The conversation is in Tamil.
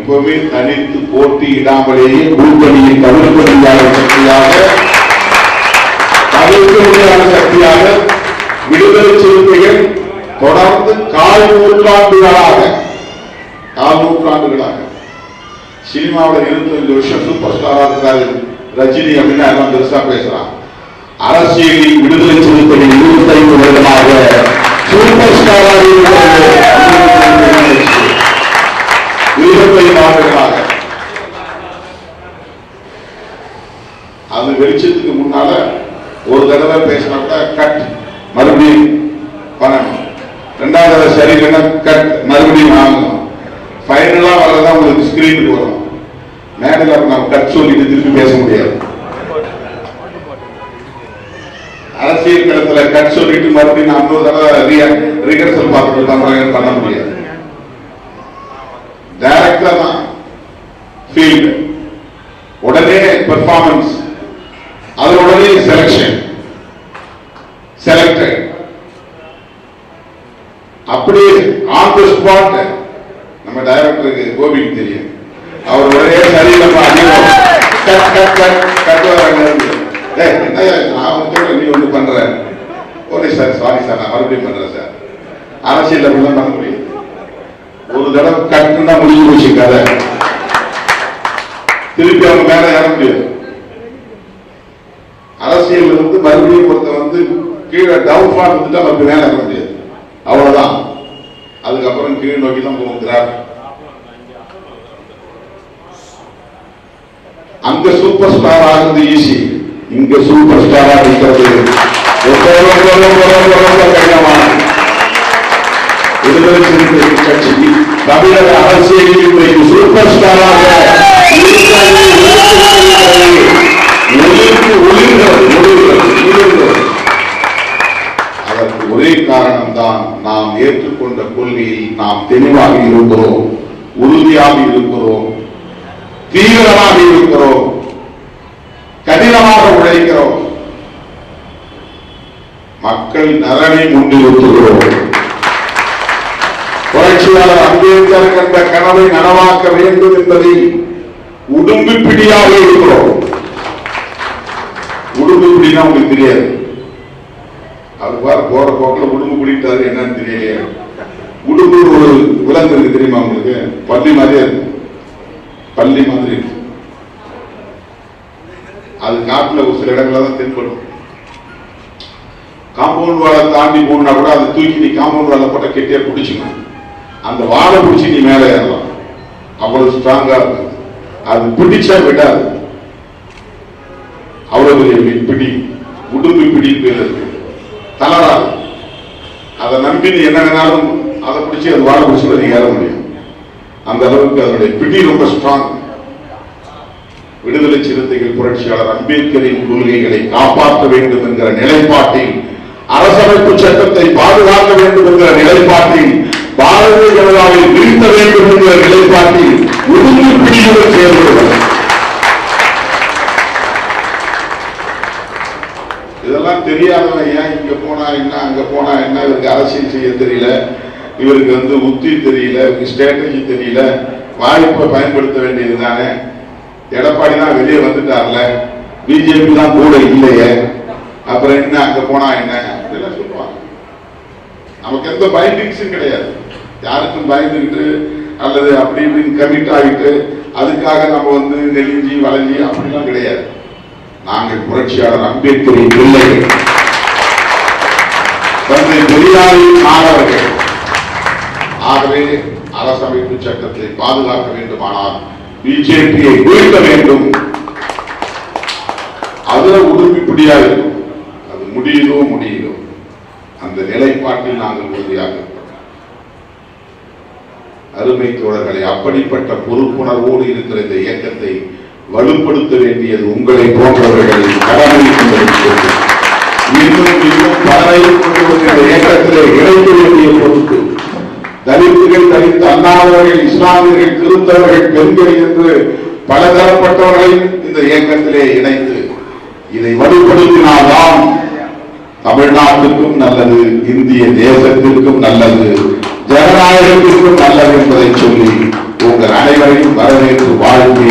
எப்பவுமே தனித்து போட்டியிடாமலேயே கூட்டணியை தவிர்க்க முடியாத சக்தியாக விடுதலை சிறுத்தைகள் தொடர்ந்து கால் நூற்றாண்டுகளாக சினிமாவில் 25 வருஷம் சூப்பர் ஸ்டாரா இருக்காரு ரஜினி அப்படின்னு எல்லாம் பெருசா பேசுறான். அரசியலில் விடுதலை சிறுத்தைகள் 25 வருடமாக சூப்பர் ஸ்டாரா இருக்கிறது. 25 ஆண்டுகளாக அது வெளிச்சத்துக்கு முன்னால ஒரு தடவை பேசினா கூட கட் மறுபடியும் பண்ணணும், ரெண்டாவது தடவை சரி கட் மறுபடியும் வாங்கணும், ஃபைனலா வரதான் உங்களுக்கு ஸ்கிரீனுக்கு வரும். மேடையில் நம்ம கட் சொல்லிட்டு திருப்பி பேச முடியாது. அரசியல் களத்துல கட் சொல்லிட்டு மறுபடியும் நான் இன்னொரு தடவை ரிஹர்சல் பார்த்துட்டு பண்ண முடியாது. டைரக்டா தான் ஃபீல்டு, உடனே பெர்ஃபார்மன்ஸ், அது உடனே செலக்ஷன், செலக்டட், அப்படியே ஆன் தி ஸ்பாட். நம்ம டைரக்டருக்கு கோபிக்கு தெரியும், அவர் உடனே சரியில்லைப்பா நீ ஒண்ணு பண்ற, ஓகே சார் சாரி சார் நான் மறுபடியும் பண்றேன் சார். அரசியல் அப்படிலாம் பண்ண முடியும். ஒரு தடவை கட்டுனா முடிஞ்சு போச்சு கதை, திருப்பி அவங்க மேல ஏற முடியாது. அரசியல் மறுபடியும் ஒருத்தர் கீழே டவுன் ஃபால் வந்துட்டு அவருக்கு மேல ஏற முடியாது, அவ்வளவுதான். அதுக்கப்புறம் கீழ் நோக்கி தான் போகிறார். அங்க சூப்பர் ஸ்டார் ஆகுது ஈஸி, இங்க சூப்பர் ஸ்டாரா இருக்கிறது கடினமான. விடுதலை சிறுத்தைகள் கட்சி தமிழக அரசியலில் சூப்பர் ஸ்டாராக அதற்கு ஒரே காரணம் தான், நாம் ஏற்றுக்கொண்ட கொள்கையில் நாம் தெளிவாக இருக்கிறோம், உறுதியாக இருக்கிறோம், தீவிரமாக இருக்கிறோம், கடினமாக உழைக்கிறோம், மக்கள் நலனை முன்னிறுத்துகிறோம். புரட்சியாளர் அம்பேத்கர் என்ற கனவை நனவாக்க வேண்டும் என்பதை உடும்பு பிடியாக இருக்கிறோம். உடும்பு பிடினா உங்களுக்கு தெரியாது, அவர் போற போக்கில் உடும்பு பிடிட்டாரு என்னன்னு தெரியலையே. உடும்பு ஒரு விலங்கு இருக்கு தெரியுமா உங்களுக்கு, பள்ளி மாதிரியே இருக்கு, பள்ளி மாதிரி இருக்கு. அது காட்டுல ஒரு சில இடங்கள்ல தான் தென்படும். காம்பவுண்ட் வாழை தாண்டி போனா கூட அதை தூக்கி நீ காம்பவுண்ட் வாழை போட்ட கெட்டியா பிடிச்சிக்கணும். அந்த வாழை பிடிச்சி நீ மேலே ஏறலாம், அவ்வளவு ஸ்ட்ராங்கா இருக்கு. அது பிடிச்சா விடாது, அவ்வளவு பெரிய பிடி, உடும்பு பிடி பேர் இருக்கு, தளராது. அதை நம்பி நீ என்ன வேணாலும் அதை பிடிச்சி அது வாழை பிடிச்சி நீ ஏற முடியும். அந்த அளவுக்கு அதனுடைய பிடி ரொம்ப ஸ்ட்ராங். விடுதலை சிறுத்தைகள் புரட்சியாளர் அம்பேத்கரின் கொள்கைகளை காப்பாற்ற வேண்டும் என்கிற நிலைப்பாட்டில், அரசமைப்பு சட்டத்தை பாதுகாக்க வேண்டும் என்கிற நிலைப்பாட்டில், பாரதிய ஜனதாவை வீழ்த்த வேண்டும் என்கிற நிலைப்பாட்டில் உறுதி பிடிவுடன் செயல்படுவது. இதெல்லாம் தெரியாதவன் ஏன் இங்க போனா என்ன அங்க போனா என்ன, இவருக்கு அரசியல் செய்ய தெரியல, இவருக்கு உத்தி தெரியல, இவருக்கு ஸ்ட்ராட்டஜி தெரியல, வாய்ப்பை பயன்படுத்த வேண்டியது தானே, எடப்பாடி தான் வெளியே வந்துட்டார்ல, பிஜேபி தான் கூட இல்லையே, அப்புறம் என்ன அங்க போனா என்ன இதெல்லாம் சொல்லுவாங்க. நமக்கு எந்த பைண்டிங்ஸும் கிடையாது, யாருக்கும் பயந்துக்கிட்டு அல்லது அப்படி இப்படின்னு கமிட் ஆகிட்டு அதுக்காக நம்ம நெலிஞ்சி வளைஞ்சி அப்படிலாம் கிடையாது. நாங்கள் புரட்சியாளர் அம்பேத்கரின் பிள்ளைகள், தந்தை பெரியாரின் மாணவர்கள். ஆகவே அரசமைப்பு சட்டத்தை பாதுகாக்க வேண்டுமானால் பிஜேபியை வீழ்த்த வேண்டும். அதுல உறுதிப்படியா இருக்கும், அது முடியுதோ அந்த நிலைப்பாட்டில் நாங்கள் உறுதியாக இருக்கிறோம். அருமை தோழர்களை, அப்படிப்பட்ட பொறுப்புணர்வோடு இருக்கிற இந்த இயக்கத்தை வலுப்படுத்த வேண்டியது உங்களை போன்றவர்களின் கடமை. இன்னும் பலரையும் கொண்டு இந்த இயக்கத்திலே இணைக்க வேண்டிய பொறுப்பு. தலித்துகள், தலித்து அல்லாதவர்கள், இஸ்லாமியர்கள், கிறிஸ்தவர்கள், பெண்கள் என்று பலதரப்பட்டவர்களையும் இந்த இயக்கத்திலே இணைத்து இதை வலுப்படுத்தினால்தான் தமிழ்நாட்டுக்கும் நல்லது, இந்திய தேசத்திற்கும் நல்லது, ஜனநாயகத்திற்கும் நல்லது என்பதை சொல்லி உங்கள் அனைவரையும் வரவேற்று வாழ்த்தி